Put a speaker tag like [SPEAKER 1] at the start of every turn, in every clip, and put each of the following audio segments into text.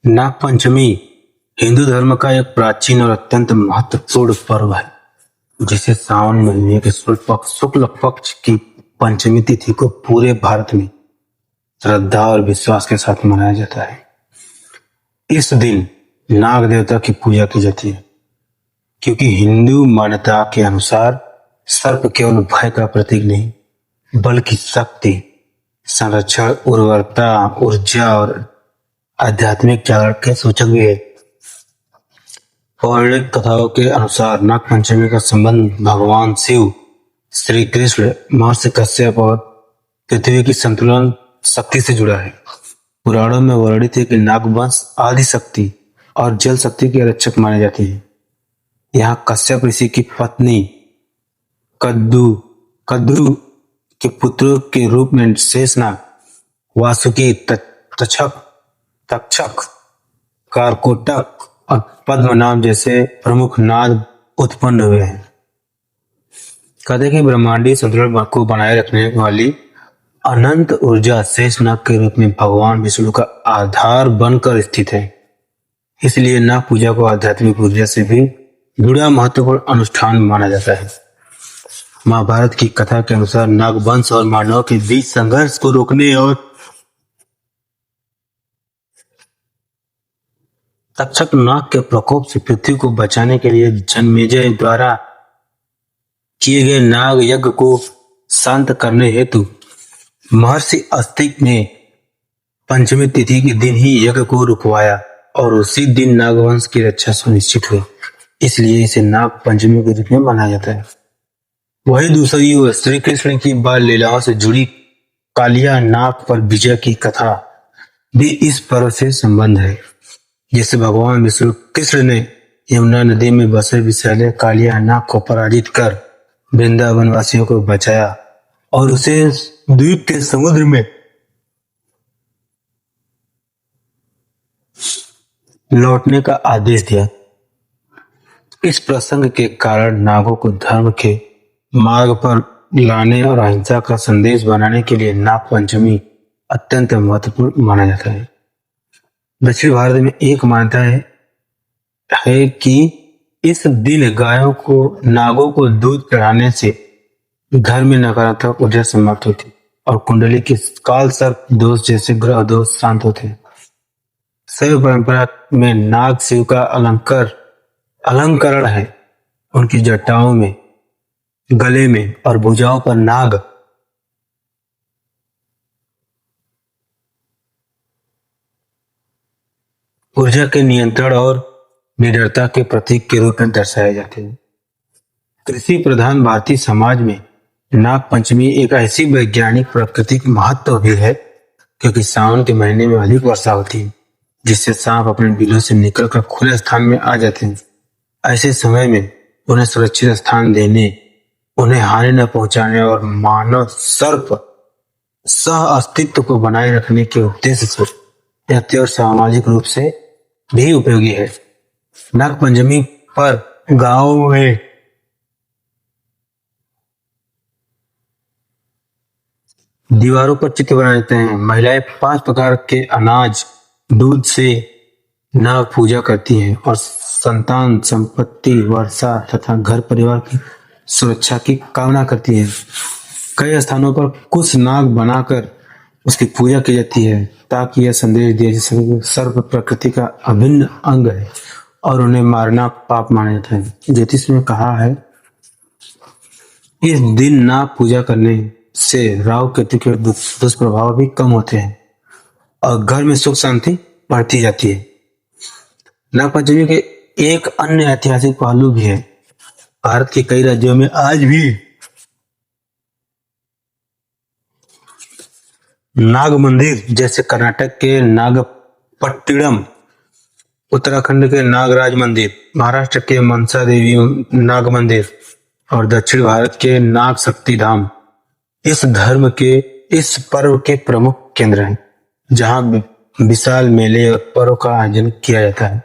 [SPEAKER 1] नाग पंचमी हिंदू धर्म का एक प्राचीन और अत्यंत महत्वपूर्ण पर्व है, जिसे सावन महीने के शुक्ल पक्ष की पंचमी तिथि को पूरे भारत में श्रद्धा और विश्वास के साथ मनाया जाता है। इस दिन नाग देवता की पूजा की जाती है, क्योंकि हिंदू मान्यता के अनुसार सर्प केवल भय का प्रतीक नहीं, बल्कि शक्ति, संरक्षण, उर्वरता, ऊर्जा और आध्यात्मिक जागरण के सूचक भी है। पौराणिक कथाओं के अनुसार नाग पंचमी का संबंध भगवान शिव, श्री कृष्ण, महर्षि कश्यप और पृथ्वी की संतुलन शक्ति से जुड़ा है। पुराणों में वर्णित है कि नागवंश आदि शक्ति और जल शक्ति के रक्षक माने जाते हैं। यहाँ कश्यप ऋषि की पत्नी कद्रु के पुत्रों के रूप में शेषनाग, वासुकी, तक्षक, कारकोटक और पद्म नाम जैसे प्रमुख नाग उत्पन्न हुए हैं। कहते हैं कि ब्रह्मांडीय संतुलन को बनाए रखने वाली अनंत ऊर्जा शेषनाग के रूप में भगवान विष्णु का आधार बनकर स्थित है। इसलिए नाग पूजा को आध्यात्मिक ऊर्जा से भी जुड़ा महत्वपूर्ण अनुष्ठान माना जाता है। महाभारत की कथा के अनुसार नागवंश और मानव के बीच संघर्ष को रोकने और तक्षक नाग के प्रकोप से पृथ्वी को बचाने के लिए जन्मेजय द्वारा किए गए नाग यज्ञ को शांत करने हेतु महर्षि अस्तिक ने पंचमी तिथि के दिन ही यज्ञ को रुकवाया और उसी दिन नागवंश की रक्षा सुनिश्चित हुई। इसलिए इसे नाग पंचमी के रूप में मनाया जाता है। वही दूसरी ओर श्री कृष्ण की बाल लीलाओं से जुड़ी कालिया नाग पर विजय की कथा भी इस पर्व से संबंध है। जैसे भगवान विष्णु कृष्ण ने यमुना नदी में बसे विषैले कालिया नाग को पराजित कर वृंदावन वासियों को बचाया और उसे द्वीप के समुद्र में लौटने का आदेश दिया। इस प्रसंग के कारण नागों को धर्म के मार्ग पर लाने और अहिंसा का संदेश बनाने के लिए नाग पंचमी अत्यंत महत्वपूर्ण माना जाता है। दक्षिण भारत में एक मान्यता है कि इस दिन गायों को नागों को दूध चढ़ाने से घर में नकारात्मक ऊर्जा समाप्त होती और कुंडली के काल सर्प दोष जैसे ग्रह दोष शांत होते हैं। शैव परंपरा में नाग शिव का अलंकरण है। उनकी जटाओं में, गले में और भुजाओं पर नाग ऊर्जा के नियंत्रण और निडरता के प्रतीक के रूप में दर्शाए जाते हैं। कृषि प्रधान भारतीय समाज में नाग पंचमी एक ऐसी वैज्ञानिक प्राकृतिक महत्व भी है, क्योंकि सावन के महीने में अधिक वर्षा होती है, जिससे सांप अपने बिलों से निकलकर खुले स्थान में आ जाते हैं। ऐसे समय में उन्हें सुरक्षित स्थान देने, उन्हें हानि न पहुंचाने और मानव सर्प सह अस्तित्व को बनाए रखने के उद्देश्य से यह त्योहार सामाजिक रूप से भी उपयोगी है। नाग पंचमी पर गांवों में दीवारों पर चित्र बनाए जाते हैं। महिलाएं 5 प्रकार के अनाज, दूध से नाग पूजा करती हैं और संतान, संपत्ति, वर्षा तथा घर परिवार की सुरक्षा की कामना करती हैं। कई स्थानों पर कुछ नाग बनाकर उसकी पूजा की जाती है, ताकि यह संदेश दिया जा सके कि सर्प प्रकृति का अभिन्न अंग है और उन्हें मारना पाप माना जाता है। ज्योतिष में कहा है, इस दिन नाग पूजा करने से राहु केतु के दुष्प्रभाव भी कम होते हैं और घर में सुख शांति बढ़ती जाती है। नाग पंचमी के एक अन्य ऐतिहासिक पहलू भी है। भारत के कई राज्यों में आज भी नाग मंदिर, जैसे कर्नाटक के नागपट्टिनम, उत्तराखंड के नागराज मंदिर, महाराष्ट्र के मनसा देवी नाग मंदिर और दक्षिण भारत के नाग शक्ति धाम इस पर्व के प्रमुख केंद्र हैं, जहां विशाल मेले और पर्व का आयोजन किया जाता है।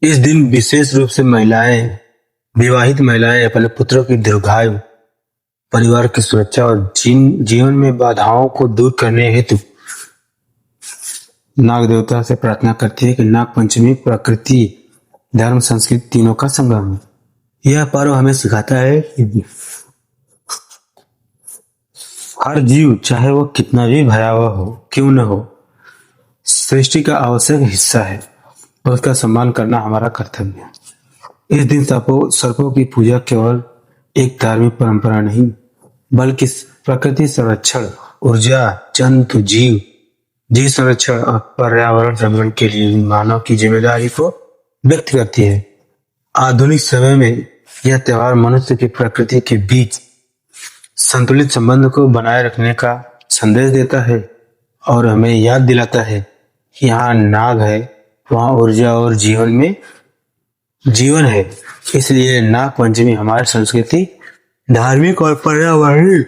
[SPEAKER 1] इस दिन विशेष रूप से विवाहित महिलाएं अपने पुत्रों की दीर्घायु, परिवार की सुरक्षा और जीवन में बाधाओं को दूर करने हेतु नाग देवता से प्रार्थना करती है कि नाग पंचमी प्रकृति, धर्म, संस्कृति तीनों का संगम है। यह पर्व हमें सिखाता है कि हर जीव, चाहे वो कितना भी भयावह हो क्यों न हो, सृष्टि का आवश्यक हिस्सा है और उसका सम्मान करना हमारा कर्तव्य है। इस दिन सर्पों की पूजा केवल एक धार्मिक परंपरा नहीं, बल्कि प्रकृति संरक्षण, ऊर्जा, जंतु जीव संरक्षण और पर्यावरण संरक्षण के लिए मानव की जिम्मेदारी को व्यक्त करती है। आधुनिक समय में यह त्योहार मनुष्य की प्रकृति के बीच संतुलित संबंध को बनाए रखने का संदेश देता है और हमें याद दिलाता है कि यहाँ नाग है, वहाँ ऊर्जा और जीवन है। इसलिए नाग पंचमी हमारी संस्कृति, धार्मिक और पर्यावरणीय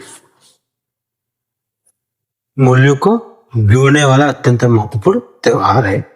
[SPEAKER 1] मूल्यों को जोड़ने वाला अत्यंत महत्वपूर्ण त्योहार है।